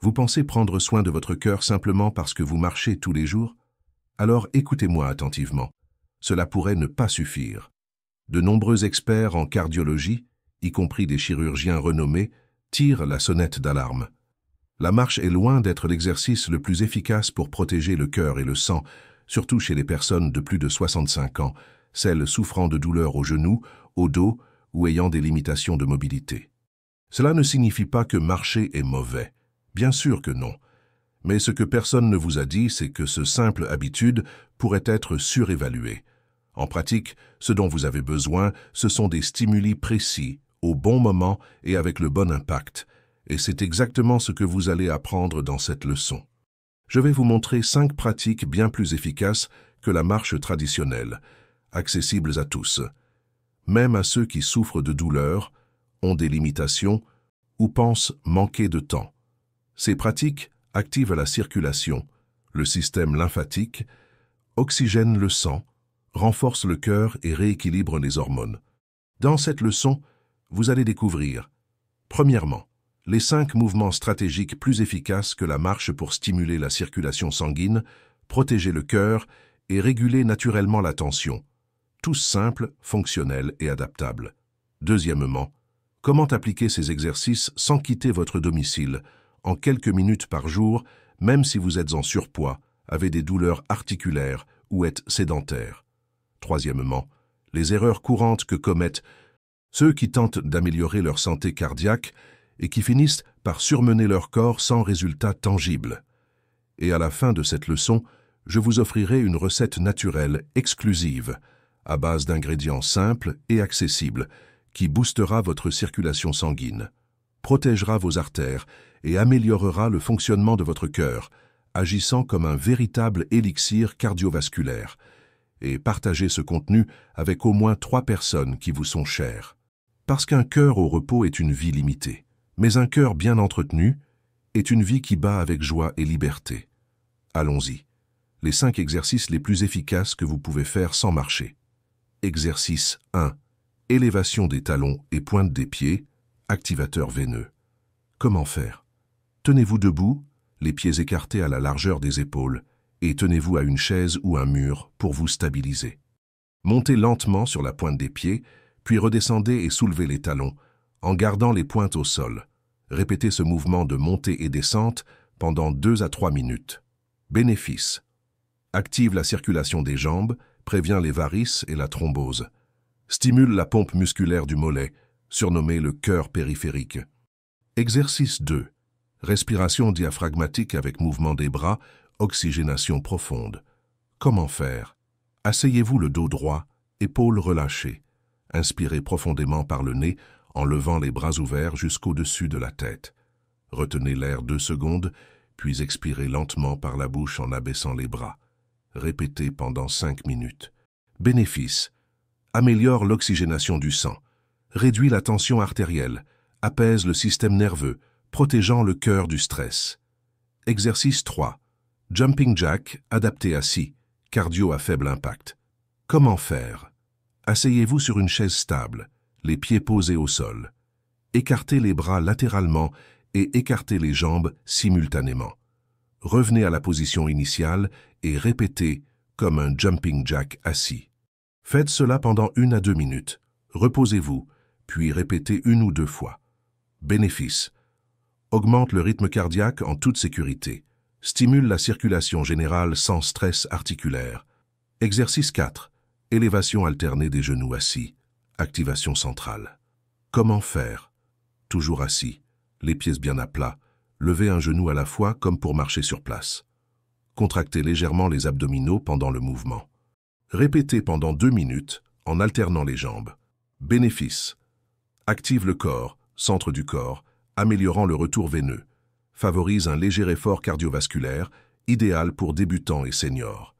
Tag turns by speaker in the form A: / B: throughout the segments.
A: Vous pensez prendre soin de votre cœur simplement parce que vous marchez tous les jours? Alors écoutez-moi attentivement. Cela pourrait ne pas suffire. De nombreux experts en cardiologie, y compris des chirurgiens renommés, tirent la sonnette d'alarme. La marche est loin d'être l'exercice le plus efficace pour protéger le cœur et le sang, surtout chez les personnes de plus de 65 ans, celles souffrant de douleurs au genou, au dos ou ayant des limitations de mobilité. Cela ne signifie pas que marcher est mauvais. Bien sûr que non. Mais ce que personne ne vous a dit, c'est que ce simple habitude pourrait être surévaluée. En pratique, ce dont vous avez besoin, ce sont des stimuli précis, au bon moment et avec le bon impact. Et c'est exactement ce que vous allez apprendre dans cette leçon. Je vais vous montrer 5 pratiques bien plus efficaces que la marche traditionnelle, accessibles à tous, même à ceux qui souffrent de douleurs, ont des limitations ou pensent manquer de temps. Ces pratiques activent la circulation, le système lymphatique, oxygènent le sang, renforcent le cœur et rééquilibrent les hormones. Dans cette leçon, vous allez découvrir, premièrement, les 5 mouvements stratégiques plus efficaces que la marche pour stimuler la circulation sanguine, protéger le cœur et réguler naturellement la tension. Tous simples, fonctionnels et adaptables. Deuxièmement, comment appliquer ces exercices sans quitter votre domicile, en quelques minutes par jour, même si vous êtes en surpoids, avez des douleurs articulaires ou êtes sédentaire. Troisièmement, les erreurs courantes que commettent ceux qui tentent d'améliorer leur santé cardiaque et qui finissent par surmener leur corps sans résultat tangible. Et à la fin de cette leçon, je vous offrirai une recette naturelle, exclusive, à base d'ingrédients simples et accessibles, qui boostera votre circulation sanguine, protégera vos artères et améliorera le fonctionnement de votre cœur, agissant comme un véritable élixir cardiovasculaire. Et partagez ce contenu avec au moins 3 personnes qui vous sont chères. Parce qu'un cœur au repos est une vie limitée, mais un cœur bien entretenu est une vie qui bat avec joie et liberté. Allons-y. Les 5 exercices les plus efficaces que vous pouvez faire sans marcher. Exercice 1. Élévation des talons et pointe des pieds, activateur veineux. Comment faire? Tenez-vous debout, les pieds écartés à la largeur des épaules, et tenez-vous à une chaise ou un mur pour vous stabiliser. Montez lentement sur la pointe des pieds, puis redescendez et soulevez les talons, en gardant les pointes au sol. Répétez ce mouvement de montée et descente pendant 2 à 3 minutes. Bénéfice. Active la circulation des jambes, prévient les varices et la thrombose. Stimule la pompe musculaire du mollet, surnommé le cœur périphérique. Exercice 2. Respiration diaphragmatique avec mouvement des bras, oxygénation profonde. Comment faire? Asseyez-vous le dos droit, épaules relâchées. Inspirez profondément par le nez en levant les bras ouverts jusqu'au-dessus de la tête. Retenez l'air 2 secondes, puis expirez lentement par la bouche en abaissant les bras. Répétez pendant 5 minutes. Bénéfice. Améliore l'oxygénation du sang. Réduit la tension artérielle. Apaise le système nerveux, protégeant le cœur du stress. Exercice 3. Jumping jack adapté assis, cardio à faible impact. Comment faire? Asseyez-vous sur une chaise stable, les pieds posés au sol. Écartez les bras latéralement et écartez les jambes simultanément. Revenez à la position initiale et répétez comme un jumping jack assis. Faites cela pendant 1 à 2 minutes. Reposez-vous, puis répétez 1 ou 2 fois. Bénéfice. Augmente le rythme cardiaque en toute sécurité. Stimule la circulation générale sans stress articulaire. Exercice 4. Élévation alternée des genoux assis. Activation centrale. Comment faire? Toujours assis, les pieds bien à plat. Levez un genou à la fois comme pour marcher sur place. Contractez légèrement les abdominaux pendant le mouvement. Répétez pendant 2 minutes en alternant les jambes. Bénéfice. Active le corps, centre du corps, améliorant le retour veineux. Favorise un léger effort cardiovasculaire, idéal pour débutants et seniors.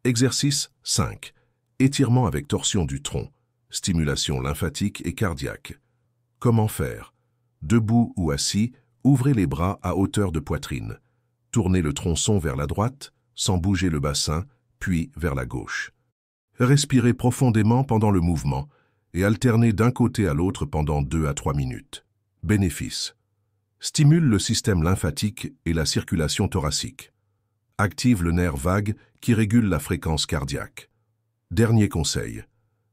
A: Exercice 5. Étirement avec torsion du tronc. Stimulation lymphatique et cardiaque. Comment faire? Debout ou assis, ouvrez les bras à hauteur de poitrine. Tournez le tronçon vers la droite, sans bouger le bassin, puis vers la gauche. Respirez profondément pendant le mouvement et alternez d'un côté à l'autre pendant 2 à 3 minutes. Bénéfice. Stimule le système lymphatique et la circulation thoracique. Active le nerf vague qui régule la fréquence cardiaque. Dernier conseil.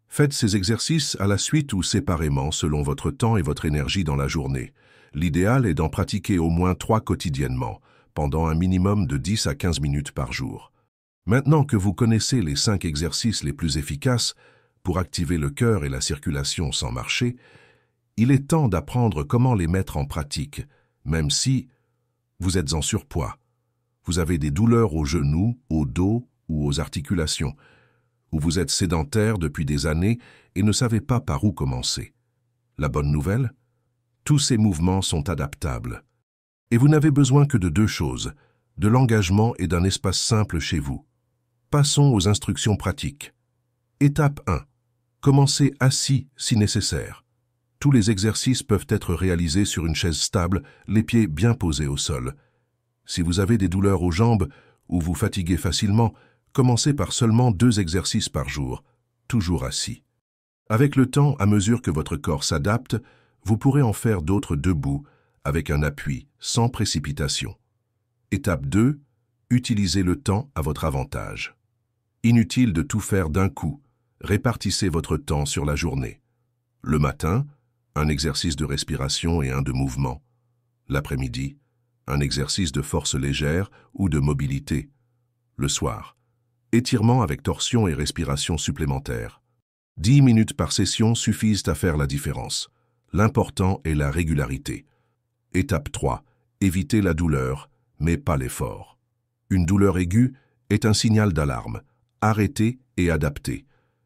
A: Faites ces exercices à la suite ou séparément selon votre temps et votre énergie dans la journée. L'idéal est d'en pratiquer au moins 3 quotidiennement, pendant un minimum de 10 à 15 minutes par jour. Maintenant que vous connaissez les 5 exercices les plus efficaces pour activer le cœur et la circulation sans marcher, il est temps d'apprendre comment les mettre en pratique, même si vous êtes en surpoids, vous avez des douleurs aux genoux, au dos ou aux articulations, ou vous êtes sédentaire depuis des années et ne savez pas par où commencer. La bonne nouvelle? Tous ces mouvements sont adaptables. Et vous n'avez besoin que de 2 choses, de l'engagement et d'un espace simple chez vous. Passons aux instructions pratiques. Étape 1. Commencez assis si nécessaire. Tous les exercices peuvent être réalisés sur une chaise stable, les pieds bien posés au sol. Si vous avez des douleurs aux jambes ou vous fatiguez facilement, commencez par seulement 2 exercices par jour, toujours assis. Avec le temps, à mesure que votre corps s'adapte, vous pourrez en faire d'autres debout, avec un appui, sans précipitation. Étape 2. Utilisez le temps à votre avantage. Inutile de tout faire d'un coup, répartissez votre temps sur la journée. Le matin, un exercice de respiration et un de mouvement. L'après-midi, un exercice de force légère ou de mobilité. Le soir, étirement avec torsion et respiration supplémentaire. 10 minutes par session suffisent à faire la différence. L'important est la régularité. Étape 3. Évitez la douleur, mais pas l'effort. Une douleur aiguë est un signal d'alarme. Arrêtez et adaptez.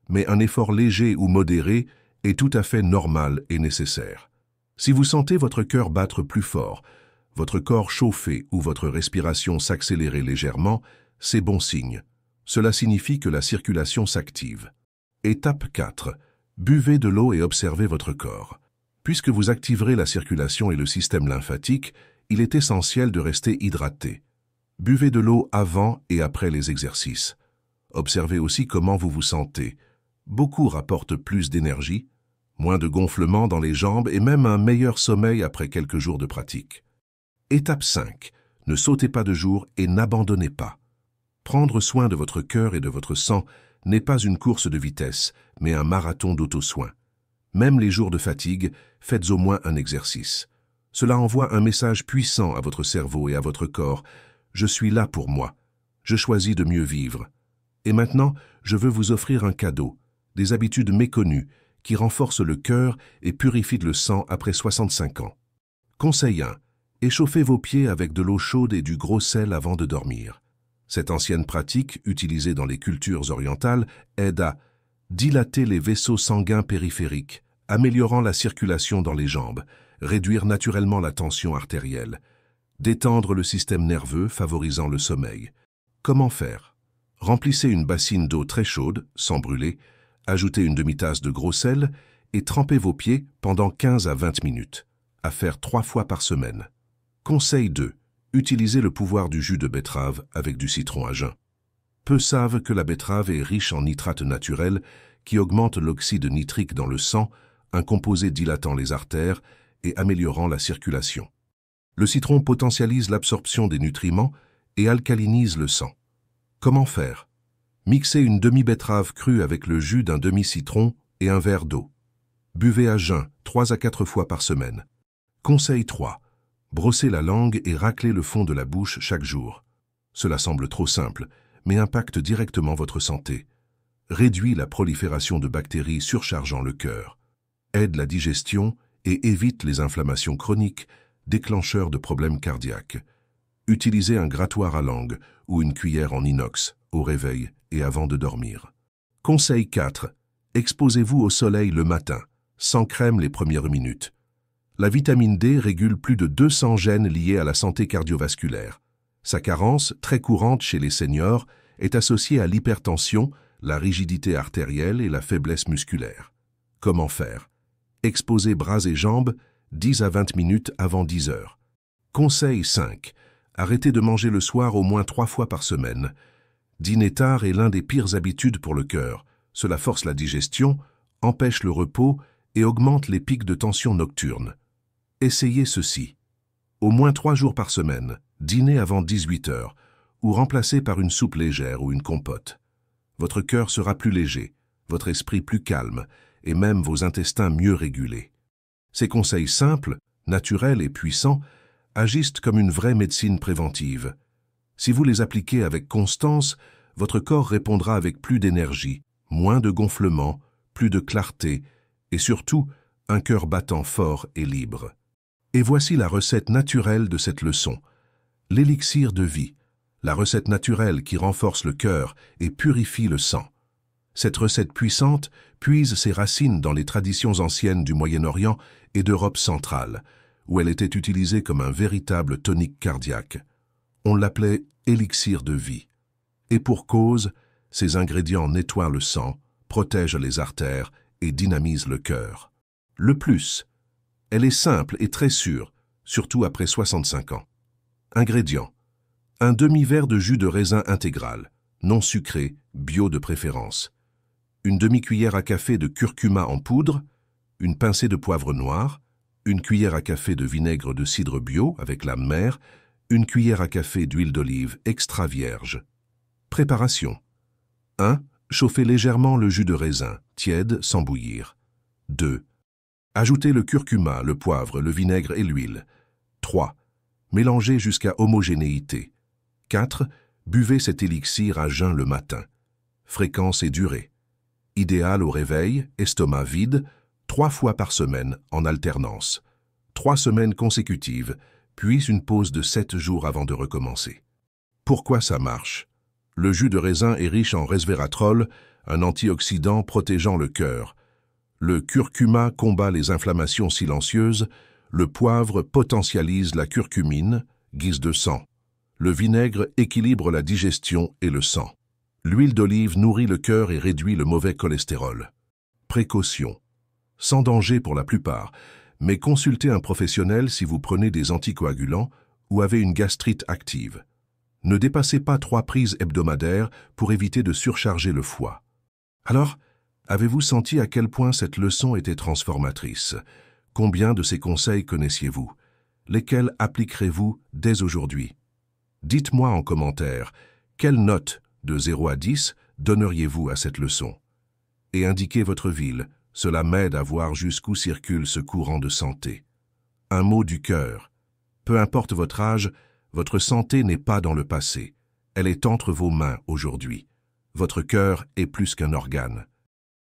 A: Mais un effort léger ou modéré est tout à fait normal et nécessaire. Si vous sentez votre cœur battre plus fort, votre corps chauffer ou votre respiration s'accélérer légèrement, c'est bon signe. Cela signifie que la circulation s'active. Étape 4. Buvez de l'eau et observez votre corps. Puisque vous activerez la circulation et le système lymphatique, il est essentiel de rester hydraté. Buvez de l'eau avant et après les exercices. Observez aussi comment vous vous sentez. Beaucoup rapportent plus d'énergie, moins de gonflement dans les jambes et même un meilleur sommeil après quelques jours de pratique. Étape 5. Ne sautez pas de jour et n'abandonnez pas. Prendre soin de votre cœur et de votre sang n'est pas une course de vitesse, mais un marathon d'auto-soin. Même les jours de fatigue, faites au moins un exercice. Cela envoie un message puissant à votre cerveau et à votre corps. Je suis là pour moi. Je choisis de mieux vivre. Et maintenant, je veux vous offrir un cadeau, des habitudes méconnues qui renforcent le cœur et purifient le sang après 65 ans. Conseil 1. Échauffez vos pieds avec de l'eau chaude et du gros sel avant de dormir. Cette ancienne pratique, utilisée dans les cultures orientales, aide à dilater les vaisseaux sanguins périphériques, améliorant la circulation dans les jambes, réduire naturellement la tension artérielle, détendre le système nerveux favorisant le sommeil. Comment faire? Remplissez une bassine d'eau très chaude, sans brûler, ajoutez une demi-tasse de gros sel et trempez vos pieds pendant 15 à 20 minutes, à faire 3 fois par semaine. Conseil 2. Utilisez le pouvoir du jus de betterave avec du citron à jeun. Peu savent que la betterave est riche en nitrates naturels qui augmentent l'oxyde nitrique dans le sang, un composé dilatant les artères et améliorant la circulation. Le citron potentialise l'absorption des nutriments et alcalinise le sang. Comment faire? Mixez une demi-betterave crue avec le jus d'un demi-citron et un verre d'eau. Buvez à jeun 3 à 4 fois par semaine. Conseil 3. Brossez la langue et raclez le fond de la bouche chaque jour. Cela semble trop simple, mais impacte directement votre santé. Réduit la prolifération de bactéries surchargeant le cœur. Aide la digestion et évite les inflammations chroniques, déclencheurs de problèmes cardiaques. Utilisez un grattoir à langue ou une cuillère en inox au réveil et avant de dormir. Conseil 4. Exposez-vous au soleil le matin, sans crème les premières minutes. La vitamine D régule plus de 200 gènes liés à la santé cardiovasculaire. Sa carence, très courante chez les seniors, est associée à l'hypertension, la rigidité artérielle et la faiblesse musculaire. Comment faire? Exposez bras et jambes 10 à 20 minutes avant 10 heures. Conseil 5. Arrêtez de manger le soir au moins 3 fois par semaine. Dîner tard est l'un des pires habitudes pour le cœur. Cela force la digestion, empêche le repos et augmente les pics de tension nocturne. Essayez ceci. Au moins 3 jours par semaine, dînez avant 18 heures, ou remplacez par une soupe légère ou une compote. Votre cœur sera plus léger, votre esprit plus calme, et même vos intestins mieux régulés. Ces conseils simples, naturels et puissants agissent comme une vraie médecine préventive. Si vous les appliquez avec constance, votre corps répondra avec plus d'énergie, moins de gonflement, plus de clarté et surtout un cœur battant fort et libre. Et voici la recette naturelle de cette leçon. L'élixir de vie, la recette naturelle qui renforce le cœur et purifie le sang. Cette recette puissante puise ses racines dans les traditions anciennes du Moyen-Orient et d'Europe centrale, où elle était utilisée comme un véritable tonique cardiaque. On l'appelait élixir de vie. Et pour cause, ces ingrédients nettoient le sang, protègent les artères et dynamisent le cœur. Le plus, elle est simple et très sûre, surtout après 65 ans. Ingrédients. Un demi-verre de jus de raisin intégral, non sucré, bio de préférence. Une demi-cuillère à café de curcuma en poudre, une pincée de poivre noir, une cuillère à café de vinaigre de cidre bio avec lame mère, une cuillère à café d'huile d'olive extra vierge. Préparation. 1. Chauffez légèrement le jus de raisin, tiède sans bouillir. 2. Ajoutez le curcuma, le poivre, le vinaigre et l'huile. 3. Mélangez jusqu'à homogénéité. 4. Buvez cet élixir à jeun le matin. Fréquence et durée. Idéal au réveil, estomac vide, 3 fois par semaine en alternance. 3 semaines consécutives, puis une pause de 7 jours avant de recommencer. Pourquoi ça marche? Le jus de raisin est riche en resveratrol, un antioxydant protégeant le cœur. Le curcuma combat les inflammations silencieuses, le poivre potentialise la curcumine, guise de sang. Le vinaigre équilibre la digestion et le sang. L'huile d'olive nourrit le cœur et réduit le mauvais cholestérol. Précaution. Sans danger pour la plupart, mais consultez un professionnel si vous prenez des anticoagulants ou avez une gastrite active. Ne dépassez pas 3 prises hebdomadaires pour éviter de surcharger le foie. Alors, avez-vous senti à quel point cette leçon était transformatrice? Combien de ces conseils connaissiez-vous? Lesquels appliquerez-vous dès aujourd'hui? Dites-moi en commentaire, quelle note de 0 à 10 donneriez-vous à cette leçon? Et indiquez votre ville, cela m'aide à voir jusqu'où circule ce courant de santé. Un mot du cœur. Peu importe votre âge, votre santé n'est pas dans le passé. Elle est entre vos mains aujourd'hui. Votre cœur est plus qu'un organe.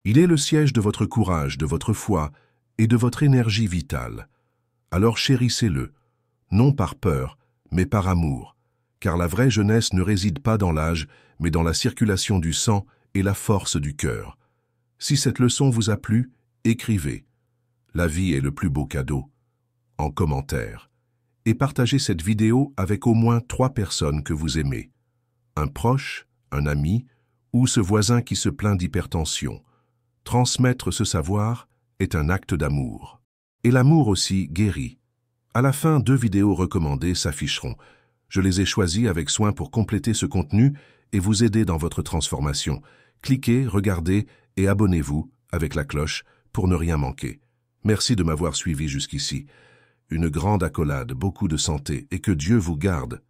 A: Il est le siège de votre courage, de votre foi et de votre énergie vitale. Alors chérissez-le, non par peur, mais par amour, car la vraie jeunesse ne réside pas dans l'âge, mais dans la circulation du sang et la force du cœur. Si cette leçon vous a plu, écrivez « La vie est le plus beau cadeau » en commentaire et partagez cette vidéo avec au moins 3 personnes que vous aimez. Un proche, un ami ou ce voisin qui se plaint d'hypertension. Transmettre ce savoir est un acte d'amour. Et l'amour aussi guérit. À la fin, 2 vidéos recommandées s'afficheront. Je les ai choisies avec soin pour compléter ce contenu et vous aider dans votre transformation. Cliquez, regardez et abonnez-vous avec la cloche pour ne rien manquer. Merci de m'avoir suivi jusqu'ici. Une grande accolade, beaucoup de santé et que Dieu vous garde.